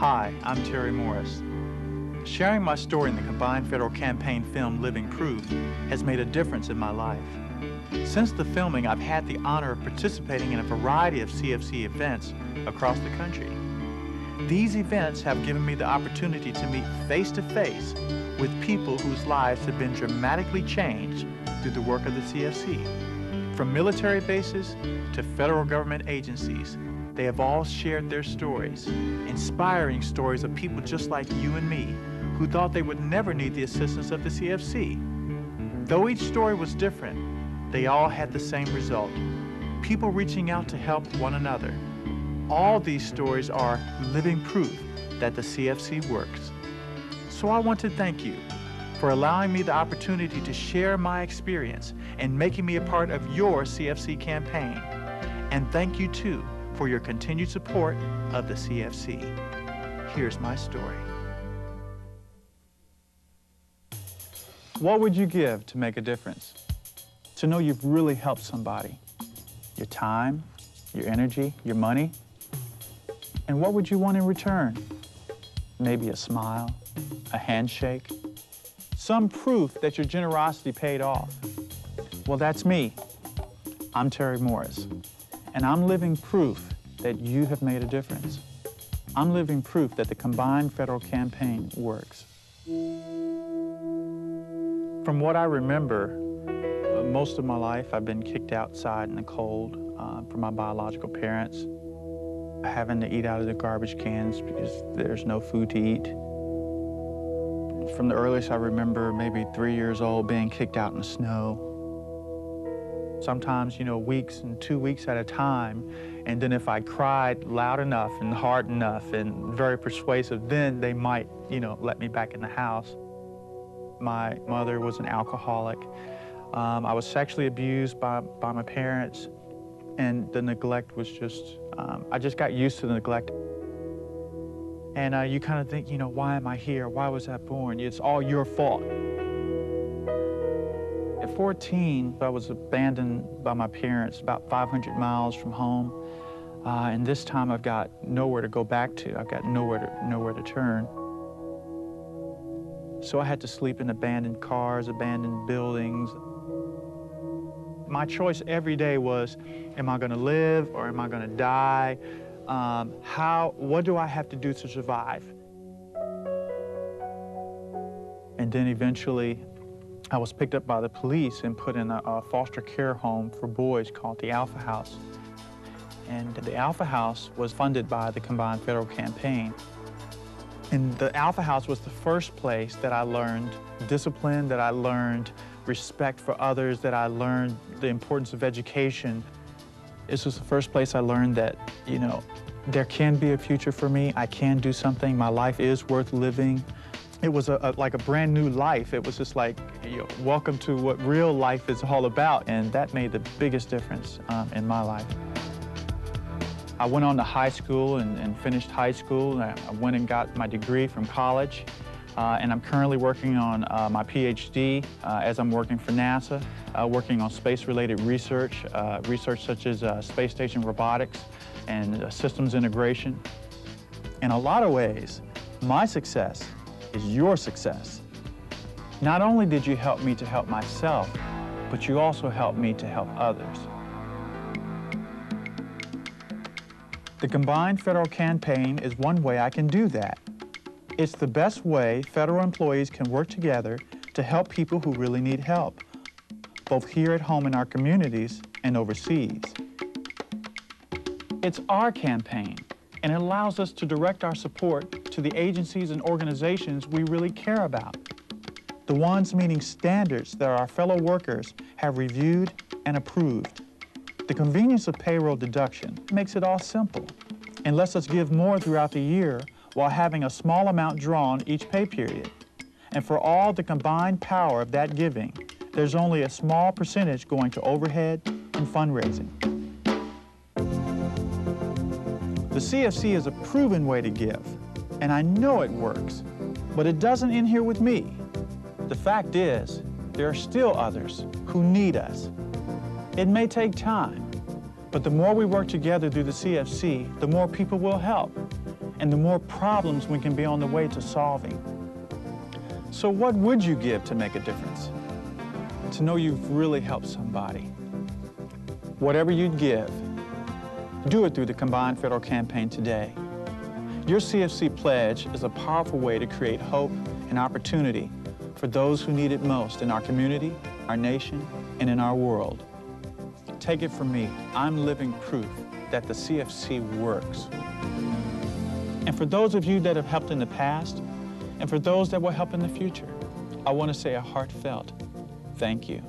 Hi, I'm Terry Morris. Sharing my story in the combined federal campaign film Living Proof has made a difference in my life. Since the filming, I've had the honor of participating in a variety of CFC events across the country. These events have given me the opportunity to meet face-to-face with people whose lives have been dramatically changed through the work of the CFC. From military bases to federal government agencies, they have all shared their stories, inspiring stories of people just like you and me, who thought they would never need the assistance of the CFC. Though each story was different, they all had the same result: people reaching out to help one another. All these stories are living proof that the CFC works. So I want to thank you for allowing me the opportunity to share my experience and making me a part of your CFC campaign. And thank you too for your continued support of the CFC. Here's my story. What would you give to make a difference? To know you've really helped somebody? Your time, your energy, your money? And what would you want in return? Maybe a smile, a handshake, some proof that your generosity paid off. Well, that's me. I'm Terry Morris, and I'm living proof that you have made a difference. I'm living proof that the combined federal campaign works. From what I remember, most of my life I've been kicked outside in the cold from my biological parents, having to eat out of the garbage cans because there's no food to eat. From the earliest I remember, maybe 3 years old, being kicked out in the snow. Sometimes, weeks and 2 weeks at a time. And then if I cried loud enough and hard enough and very persuasive, then they might, let me back in the house. My mother was an alcoholic. I was sexually abused by my parents, and the neglect was just, I just got used to the neglect. And you kind of think, why am I here? Why was I born? It's all your fault. At 14, I was abandoned by my parents about 500 miles from home. And this time I've got nowhere to go back to. I've got nowhere to turn. So I had to sleep in abandoned cars, abandoned buildings. My choice every day was, am I gonna live or am I gonna die? What do I have to do to survive? And then eventually, I was picked up by the police and put in a foster care home for boys called the Alpha House. And the Alpha House was funded by the combined federal campaign. And the Alpha House was the first place that I learned discipline, that I learned respect for others, that I learned the importance of education. This was the first place I learned that, there can be a future for me. I can do something. My life is worth living. It was like a brand new life. It was just like, welcome to what real life is all about. And that made the biggest difference in my life. I went on to high school and finished high school. I went and got my degree from college. And I'm currently working on my PhD as I'm working for NASA, working on space-related research, research such as space station robotics and systems integration. In a lot of ways, my success is your success. Not only did you help me to help myself, but you also helped me to help others. The combined federal campaign is one way I can do that. It's the best way federal employees can work together to help people who really need help, both here at home in our communities and overseas. It's our campaign, and it allows us to direct our support to the agencies and organizations we really care about. The ones meeting standards that our fellow workers have reviewed and approved. The convenience of payroll deduction makes it all simple and lets us give more throughout the year while having a small amount drawn each pay period. And for all the combined power of that giving, there's only a small percentage going to overhead and fundraising. The CFC is a proven way to give, and I know it works, but it doesn't end here with me. The fact is, there are still others who need us. It may take time, but the more we work together through the CFC, the more people will help. and the more problems we can be on the way to solving. So what would you give to make a difference? To know you've really helped somebody. Whatever you'd give, do it through the Combined Federal Campaign today. Your CFC pledge is a powerful way to create hope and opportunity for those who need it most in our community, our nation, and in our world. Take it from me, I'm living proof that the CFC works. And for those of you that have helped in the past, and for those that will help in the future, I want to say a heartfelt thank you.